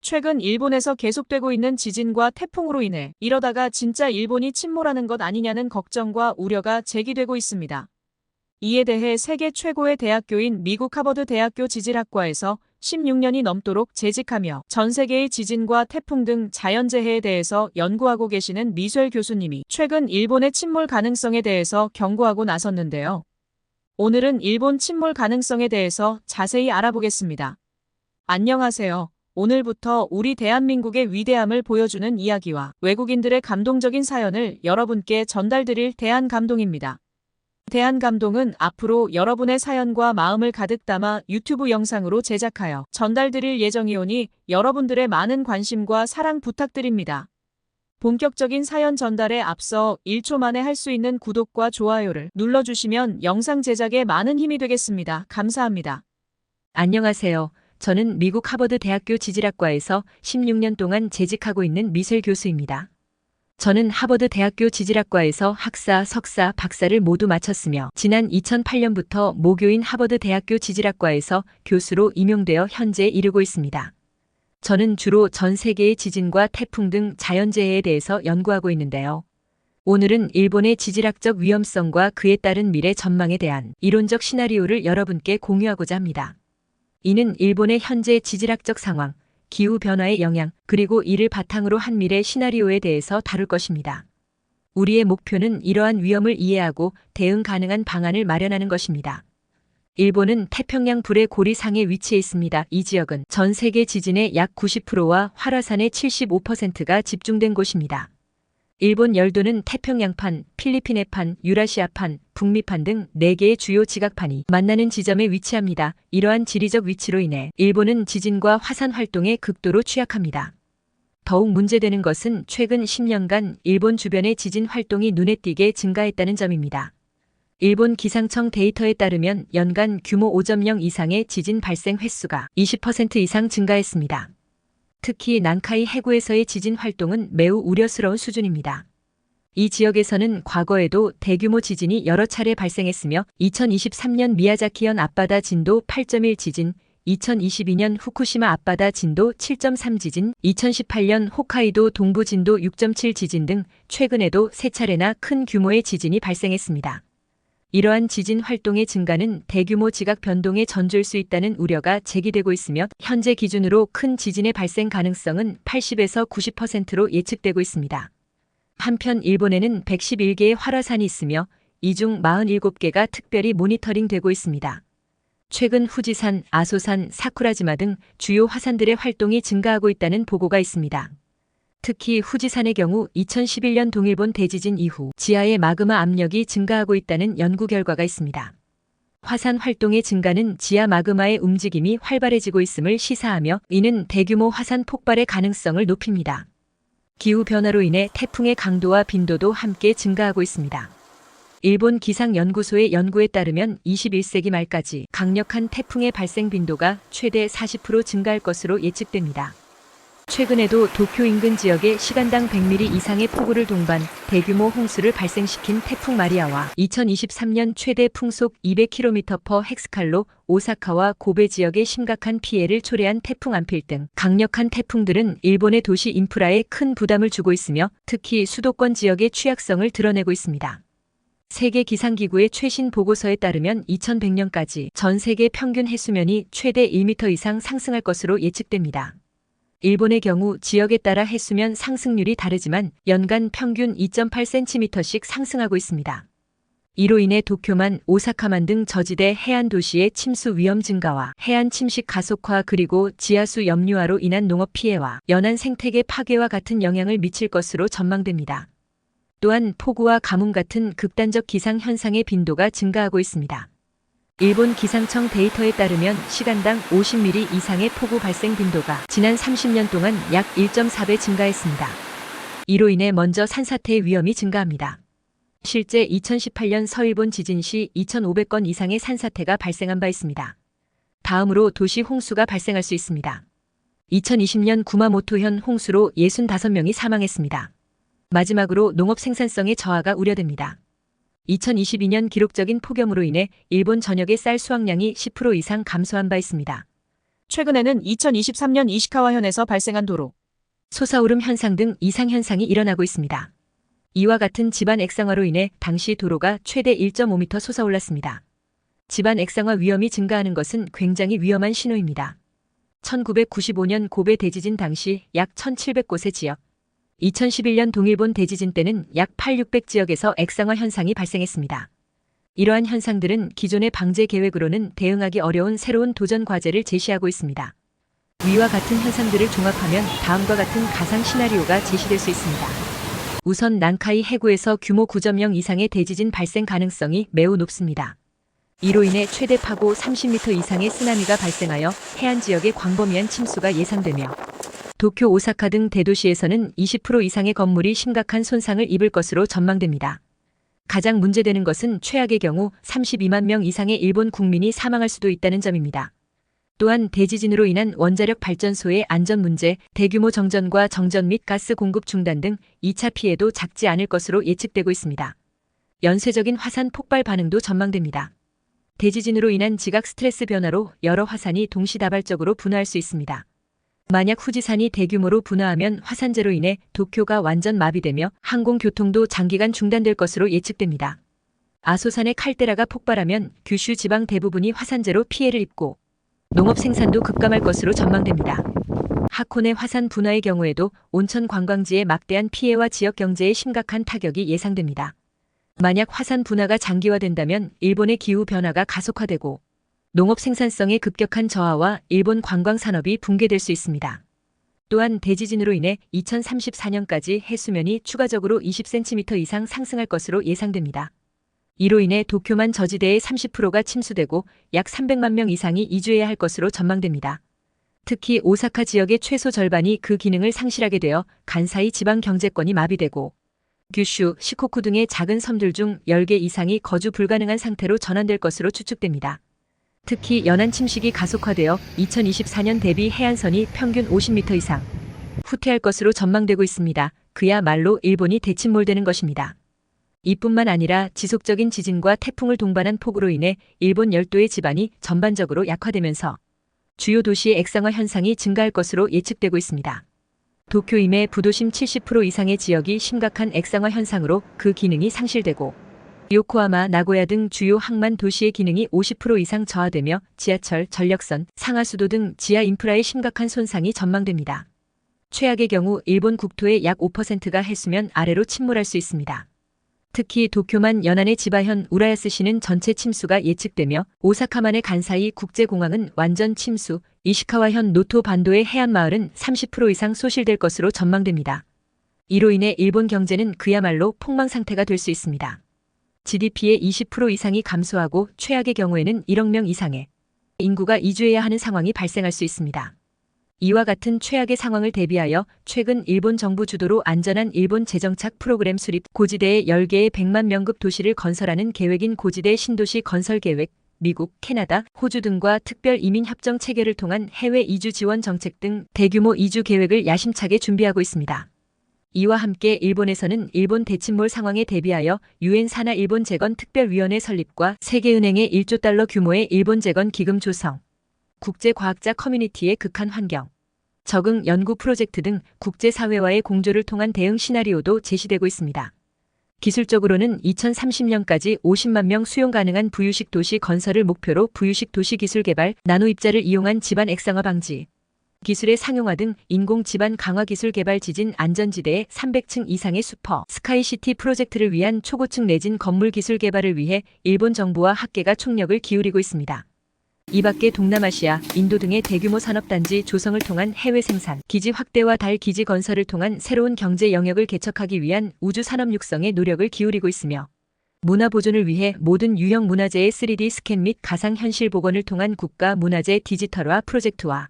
최근 일본에서 계속되고 있는 지진과 태풍으로 인해 이러다가 진짜 일본이 침몰하는 것 아니냐는 걱정과 우려가 제기되고 있습니다. 이에 대해 세계 최고의 대학교인 미국 하버드 대학교 지질학과에서 16년이 넘도록 재직하며 전 세계의 지진과 태풍 등 자연재해에 대해서 연구하고 계시는 미셸 교수님이 최근 일본의 침몰 가능성에 대해서 경고하고 나섰는데요. 오늘은 일본 침몰 가능성에 대해서 자세히 알아보겠습니다. 안녕하세요. 오늘부터 우리 대한민국의 위대함을 보여주는 이야기와 외국인들의 감동적인 사연을 여러분께 전달드릴 대한감동입니다. 대한감동은 앞으로 여러분의 사연과 마음을 가득 담아 유튜브 영상으로 제작하여 전달드릴 예정이오니 여러분들의 많은 관심과 사랑 부탁드립니다. 본격적인 사연 전달에 앞서 1초 만에 할 수 있는 구독과 좋아요를 눌러주시면 영상 제작에 많은 힘이 되겠습니다. 감사합니다. 안녕하세요. 저는 미국 하버드 대학교 지질학과에서 16년 동안 재직하고 있는 미셸 교수입니다. 저는 하버드 대학교 지질학과에서 학사, 석사, 박사를 모두 마쳤으며 지난 2008년부터 모교인 하버드 대학교 지질학과에서 교수로 임용되어 현재에 이르고 있습니다. 저는 주로 전 세계의 지진과 태풍 등 자연재해에 대해서 연구하고 있는데요. 오늘은 일본의 지질학적 위험성과 그에 따른 미래 전망에 대한 이론적 시나리오를 여러분께 공유하고자 합니다. 이는 일본의 현재 지질학적 상황, 기후변화의 영향, 그리고 이를 바탕으로 한 미래 시나리오에 대해서 다룰 것입니다. 우리의 목표는 이러한 위험을 이해하고 대응 가능한 방안을 마련하는 것입니다. 일본은 태평양 불의 고리상에 위치해 있습니다. 이 지역은 전 세계 지진의 약 90%와 활화산의 75%가 집중된 곳입니다. 일본 열도는 태평양판, 필리핀해판, 유라시아판, 북미판 등 4개의 주요 지각판이 만나는 지점에 위치합니다. 이러한 지리적 위치로 인해 일본은 지진과 화산 활동에 극도로 취약합니다. 더욱 문제되는 것은 최근 10년간 일본 주변의 지진 활동이 눈에 띄게 증가했다는 점입니다. 일본 기상청 데이터에 따르면 연간 규모 5.0 이상의 지진 발생 횟수가 20% 이상 증가했습니다. 특히 난카이 해구에서의 지진 활동은 매우 우려스러운 수준입니다. 이 지역에서는 과거에도 대규모 지진이 여러 차례 발생했으며 2023년 미야자키현 앞바다 진도 8.1 지진, 2022년 후쿠시마 앞바다 진도 7.3 지진, 2018년 홋카이도 동부 진도 6.7 지진 등 최근에도 3차례나 큰 규모의 지진이 발생했습니다. 이러한 지진 활동의 증가는 대규모 지각 변동의 전조일 수 있다는 우려가 제기되고 있으며 현재 기준으로 큰 지진의 발생 가능성은 80에서 90%로 예측되고 있습니다. 한편 일본에는 111개의 활화산이 있으며 이 중 47개가 특별히 모니터링되고 있습니다. 최근 후지산, 아소산, 사쿠라지마 등 주요 화산들의 활동이 증가하고 있다는 보고가 있습니다. 특히 후지산의 경우 2011년 동일본 대지진 이후 지하의 마그마 압력이 증가하고 있다는 연구 결과가 있습니다. 화산 활동의 증가는 지하 마그마의 움직임이 활발해지고 있음을 시사하며 이는 대규모 화산 폭발의 가능성을 높입니다. 기후변화로 인해 태풍의 강도와 빈도도 함께 증가하고 있습니다. 일본 기상연구소의 연구에 따르면 21세기 말까지 강력한 태풍의 발생 빈도가 최대 40% 증가할 것으로 예측됩니다. 최근에도 도쿄 인근 지역에 시간당 100mm 이상의 폭우를 동반 대규모 홍수를 발생시킨 태풍 마리아와 2023년 최대 풍속 200km/헥스칼로 오사카와 고베 지역에 심각한 피해를 초래한 태풍 안필 등 강력한 태풍들은 일본의 도시 인프라에 큰 부담을 주고 있으며 특히 수도권 지역의 취약성을 드러내고 있습니다. 세계 기상기구의 최신 보고서에 따르면 2100년까지 전 세계 평균 해수면이 최대 1m 이상 상승할 것으로 예측됩니다. 일본의 경우 지역에 따라 해수면 상승률이 다르지만 연간 평균 2.8cm씩 상승하고 있습니다. 이로 인해 도쿄만, 오사카만 등 저지대 해안 도시의 침수 위험 증가와 해안 침식 가속화 그리고 지하수 염류화로 인한 농업 피해와 연안 생태계 파괴와 같은 영향을 미칠 것으로 전망됩니다. 또한 폭우와 가뭄 같은 극단적 기상 현상의 빈도가 증가하고 있습니다. 일본 기상청 데이터에 따르면 시간당 50mm 이상의 폭우 발생 빈도가 지난 30년 동안 약 1.4배 증가했습니다. 이로 인해 먼저 산사태의 위험이 증가합니다. 실제 2018년 서일본 지진 시 2,500건 이상의 산사태가 발생한 바 있습니다. 다음으로 도시 홍수가 발생할 수 있습니다. 2020년 구마모토현 홍수로 65명이 사망했습니다. 마지막으로 농업 생산성의 저하가 우려됩니다. 2022년 기록적인 폭염으로 인해 일본 전역의 쌀 수확량이 10% 이상 감소한 바 있습니다. 최근에는 2023년 이시카와현에서 발생한 도로, 솟아오름 현상 등 이상 현상이 일어나고 있습니다. 이와 같은 지반 액상화로 인해 당시 도로가 최대 1.5m 솟아올랐습니다. 지반 액상화 위험이 증가하는 것은 굉장히 위험한 신호입니다. 1995년 고베 대지진 당시 약 1,700곳의 지역, 2011년 동일본 대지진 때는 약 8,600지역에서 액상화 현상이 발생했습니다. 이러한 현상들은 기존의 방제 계획으로는 대응하기 어려운 새로운 도전 과제를 제시하고 있습니다. 위와 같은 현상들을 종합하면 다음과 같은 가상 시나리오가 제시될 수 있습니다. 우선 난카이 해구에서 규모 9.0 이상의 대지진 발생 가능성이 매우 높습니다. 이로 인해 최대 파고 30m 이상의 쓰나미가 발생하여 해안 지역의 광범위한 침수가 예상되며 도쿄, 오사카 등 대도시에서는 20% 이상의 건물이 심각한 손상을 입을 것으로 전망됩니다. 가장 문제되는 것은 최악의 경우 32만 명 이상의 일본 국민이 사망할 수도 있다는 점입니다. 또한 대지진으로 인한 원자력 발전소의 안전 문제, 대규모 정전과 정전 및 가스 공급 중단 등 2차 피해도 작지 않을 것으로 예측되고 있습니다. 연쇄적인 화산 폭발 반응도 전망됩니다. 대지진으로 인한 지각 스트레스 변화로 여러 화산이 동시다발적으로 분화할 수 있습니다. 만약 후지산이 대규모로 분화하면 화산재로 인해 도쿄가 완전 마비되며 항공교통도 장기간 중단될 것으로 예측됩니다. 아소산의 칼데라가 폭발하면 규슈 지방 대부분이 화산재로 피해를 입고 농업 생산도 급감할 것으로 전망됩니다. 하코네 화산 분화의 경우에도 온천 관광지의 막대한 피해와 지역 경제에 심각한 타격이 예상됩니다. 만약 화산 분화가 장기화된다면 일본의 기후 변화가 가속화되고 농업 생산성의 급격한 저하와 일본 관광 산업이 붕괴될 수 있습니다. 또한 대지진으로 인해 2034년까지 해수면이 추가적으로 20cm 이상 상승할 것으로 예상됩니다. 이로 인해 도쿄만 저지대의 30%가 침수되고 약 300만 명 이상이 이주해야 할 것으로 전망됩니다. 특히 오사카 지역의 최소 절반이 그 기능을 상실하게 되어 간사이 지방 경제권이 마비되고 규슈, 시코쿠 등의 작은 섬들 중 10개 이상이 거주 불가능한 상태로 전환될 것으로 추측됩니다. 특히 연안 침식이 가속화되어 2024년 대비 해안선이 평균 50m 이상 후퇴할 것으로 전망되고 있습니다. 그야말로 일본이 대침몰되는 것입니다. 이뿐만 아니라 지속적인 지진과 태풍을 동반한 폭우로 인해 일본 열도의 지반이 전반적으로 약화되면서 주요 도시의 액상화 현상이 증가할 것으로 예측되고 있습니다. 도쿄 이외 부도심 70% 이상의 지역이 심각한 액상화 현상으로 그 기능이 상실되고 요코하마, 나고야 등 주요 항만 도시의 기능이 50% 이상 저하되며 지하철, 전력선, 상하수도 등 지하 인프라에 심각한 손상이 전망됩니다. 최악의 경우 일본 국토의 약 5%가 해수면 아래로 침몰할 수 있습니다. 특히 도쿄만 연안의 지바현, 우라야스시는 전체 침수가 예측되며 오사카만의 간사이 국제공항은 완전 침수, 이시카와현 노토 반도의 해안마을은 30% 이상 소실될 것으로 전망됩니다. 이로 인해 일본 경제는 그야말로 폭망 상태가 될 수 있습니다. GDP의 20% 이상이 감소하고 최악의 경우에는 1억 명 이상의 인구가 이주해야 하는 상황이 발생할 수 있습니다. 이와 같은 최악의 상황을 대비하여 최근 일본 정부 주도로 안전한 일본 재정착 프로그램 수립, 고지대에 10개의 100만 명급 도시를 건설하는 계획인 고지대 신도시 건설 계획, 미국, 캐나다, 호주 등과 특별 이민 협정 체결을 통한 해외 이주 지원 정책 등 대규모 이주 계획을 야심차게 준비하고 있습니다. 이와 함께 일본에서는 일본 대침몰 상황에 대비하여 유엔 산하 일본 재건 특별위원회 설립과 세계은행의 1조 달러 규모의 일본 재건 기금 조성, 국제과학자 커뮤니티의 극한 환경, 적응 연구 프로젝트 등 국제사회와의 공조를 통한 대응 시나리오도 제시되고 있습니다. 기술적으로는 2030년까지 50만 명 수용 가능한 부유식 도시 건설을 목표로 부유식 도시 기술 개발, 나노 입자를 이용한 지반 액상화 방지, 기술의 상용화 등 인공 지반 강화 기술 개발 지진 안전지대의 300층 이상의 슈퍼 스카이시티 프로젝트를 위한 초고층 내진 건물 기술 개발을 위해 일본 정부와 학계가 총력을 기울이고 있습니다. 이 밖에 동남아시아, 인도 등의 대규모 산업단지 조성을 통한 해외 생산, 기지 확대와 달 기지 건설을 통한 새로운 경제 영역을 개척하기 위한 우주 산업 육성에 노력을 기울이고 있으며 문화 보존을 위해 모든 유형 문화재의 3D 스캔 및 가상현실 복원을 통한 국가 문화재 디지털화 프로젝트와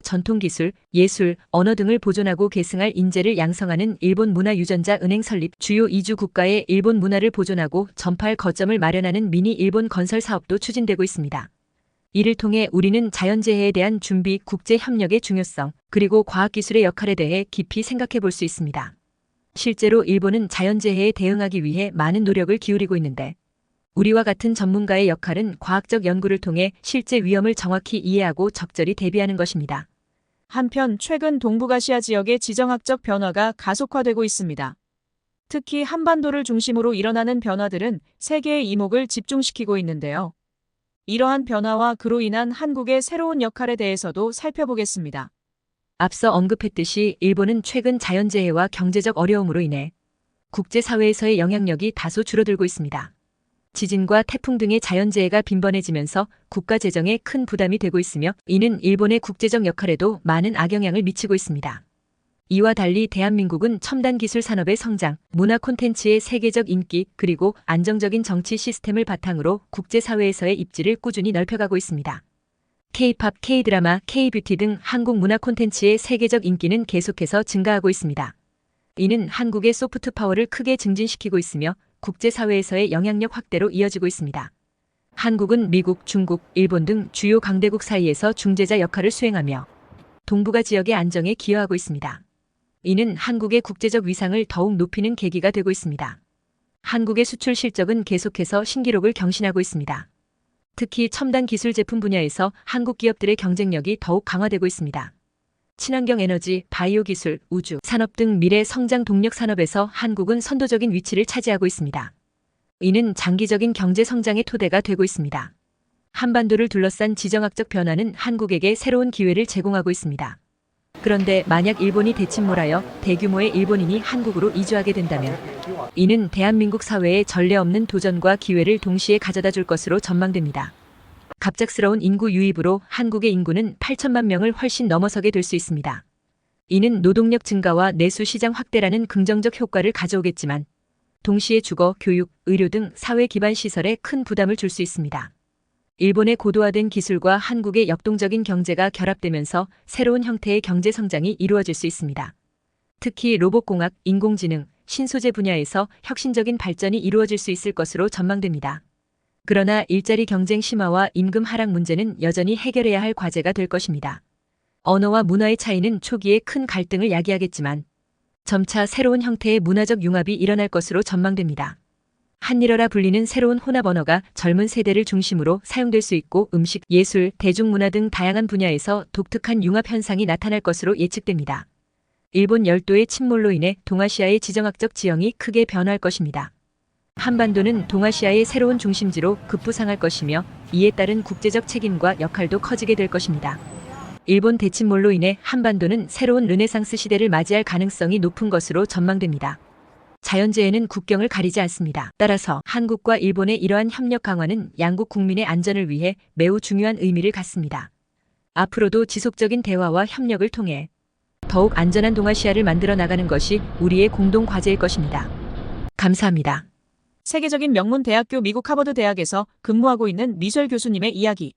전통기술, 예술, 언어 등을 보존하고 계승할 인재를 양성하는 일본 문화유전자 은행 설립, 주요 이주 국가의 일본 문화를 보존하고 전파할 거점을 마련하는 미니 일본 건설 사업도 추진되고 있습니다. 이를 통해 우리는 자연재해에 대한 준비, 국제협력의 중요성, 그리고 과학기술의 역할에 대해 깊이 생각해 볼 수 있습니다. 실제로 일본은 자연재해에 대응하기 위해 많은 노력을 기울이고 있는데 우리와 같은 전문가의 역할은 과학적 연구를 통해 실제 위험을 정확히 이해하고 적절히 대비하는 것입니다. 한편 최근 동북아시아 지역의 지정학적 변화가 가속화되고 있습니다. 특히 한반도를 중심으로 일어나는 변화들은 세계의 이목을 집중시키고 있는데요. 이러한 변화와 그로 인한 한국의 새로운 역할에 대해서도 살펴보겠습니다. 앞서 언급했듯이 일본은 최근 자연재해와 경제적 어려움으로 인해 국제사회에서의 영향력이 다소 줄어들고 있습니다. 지진과 태풍 등의 자연재해가 빈번해지면서 국가 재정에 큰 부담이 되고 있으며 이는 일본의 국제적 역할에도 많은 악영향을 미치고 있습니다. 이와 달리 대한민국은 첨단 기술 산업의 성장, 문화 콘텐츠의 세계적 인기, 그리고 안정적인 정치 시스템을 바탕으로 국제사회에서의 입지를 꾸준히 넓혀가고 있습니다. K-팝, K-드라마, K-뷰티 등 한국 문화 콘텐츠의 세계적 인기는 계속해서 증가하고 있습니다. 이는 한국의 소프트 파워를 크게 증진시키고 있으며 국제사회에서의 영향력 확대로 이어지고 있습니다. 한국은 미국, 중국, 일본 등 주요 강대국 사이에서 중재자 역할을 수행하며 동북아 지역의 안정에 기여하고 있습니다. 이는 한국의 국제적 위상을 더욱 높이는 계기가 되고 있습니다. 한국의 수출 실적은 계속해서 신기록을 경신하고 있습니다. 특히 첨단 기술 제품 분야에서 한국 기업들의 경쟁력이 더욱 강화되고 있습니다. 친환경 에너지, 바이오 기술, 우주, 산업 등 미래 성장 동력 산업에서 한국은 선도적인 위치를 차지하고 있습니다. 이는 장기적인 경제 성장의 토대가 되고 있습니다. 한반도를 둘러싼 지정학적 변화는 한국에게 새로운 기회를 제공하고 있습니다. 그런데 만약 일본이 대침몰하여 대규모의 일본인이 한국으로 이주하게 된다면 이는 대한민국 사회에 전례 없는 도전과 기회를 동시에 가져다 줄 것으로 전망됩니다. 갑작스러운 인구 유입으로 한국의 인구는 8천만 명을 훨씬 넘어서게 될 수 있습니다. 이는 노동력 증가와 내수 시장 확대라는 긍정적 효과를 가져오겠지만 동시에 주거, 교육, 의료 등 사회 기반 시설에 큰 부담을 줄 수 있습니다. 일본의 고도화된 기술과 한국의 역동적인 경제가 결합되면서 새로운 형태의 경제 성장이 이루어질 수 있습니다. 특히 로봇공학, 인공지능, 신소재 분야에서 혁신적인 발전이 이루어질 수 있을 것으로 전망됩니다. 그러나 일자리 경쟁 심화와 임금 하락 문제는 여전히 해결해야 할 과제가 될 것입니다. 언어와 문화의 차이는 초기에 큰 갈등을 야기하겠지만 점차 새로운 형태의 문화적 융합이 일어날 것으로 전망됩니다. 한일어라 불리는 새로운 혼합 언어가 젊은 세대를 중심으로 사용될 수 있고 음식, 예술, 대중문화 등 다양한 분야에서 독특한 융합 현상이 나타날 것으로 예측됩니다. 일본 열도의 침몰로 인해 동아시아의 지정학적 지형이 크게 변화할 것입니다. 한반도는 동아시아의 새로운 중심지로 급부상할 것이며 이에 따른 국제적 책임과 역할도 커지게 될 것입니다. 일본 대침몰로 인해 한반도는 새로운 르네상스 시대를 맞이할 가능성이 높은 것으로 전망됩니다. 자연재해는 국경을 가리지 않습니다. 따라서 한국과 일본의 이러한 협력 강화는 양국 국민의 안전을 위해 매우 중요한 의미를 갖습니다. 앞으로도 지속적인 대화와 협력을 통해 더욱 안전한 동아시아를 만들어 나가는 것이 우리의 공동 과제일 것입니다. 감사합니다. 세계적인 명문 대학교 미국 하버드 대학에서 근무하고 있는 미셸 교수님의 이야기.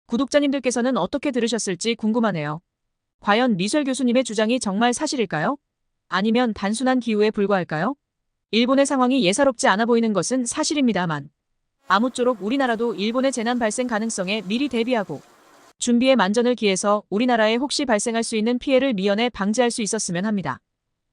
구독자님들께서는 어떻게 들으셨을지 궁금하네요. 과연 미셸 교수님의 주장이 정말 사실일까요? 아니면 단순한 기우에 불과할까요? 일본의 상황이 예사롭지 않아 보이는 것은 사실입니다만 아무쪼록 우리나라도 일본의 재난 발생 가능성에 미리 대비하고 준비에 만전을 기해서 우리나라에 혹시 발생할 수 있는 피해를 미연에 방지할 수 있었으면 합니다.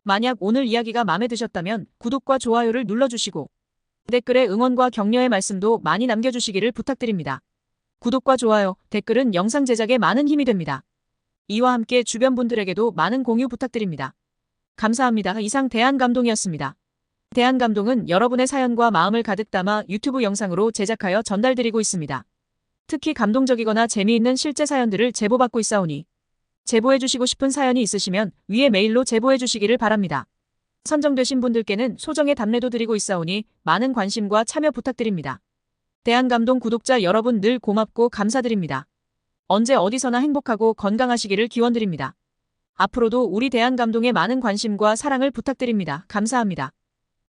만약 오늘 이야기가 마음에 드셨다면 구독과 좋아요를 눌러주시고 댓글에 응원과 격려의 말씀도 많이 남겨주시기를 부탁드립니다. 구독과 좋아요, 댓글은 영상 제작에 많은 힘이 됩니다. 이와 함께 주변 분들에게도 많은 공유 부탁드립니다. 감사합니다. 이상 대한감동이었습니다. 대한감동은 여러분의 사연과 마음을 가득 담아 유튜브 영상으로 제작하여 전달드리고 있습니다. 특히 감동적이거나 재미있는 실제 사연들을 제보받고 있사오니 제보해주시고 싶은 사연이 있으시면 위에 메일로 제보해주시기를 바랍니다. 선정되신 분들께는 소정의 답례도 드리고 있사오니 많은 관심과 참여 부탁드립니다. 대한감동 구독자 여러분 늘 고맙고 감사드립니다. 언제 어디서나 행복하고 건강하시기를 기원드립니다. 앞으로도 우리 대한감동에 많은 관심과 사랑을 부탁드립니다. 감사합니다.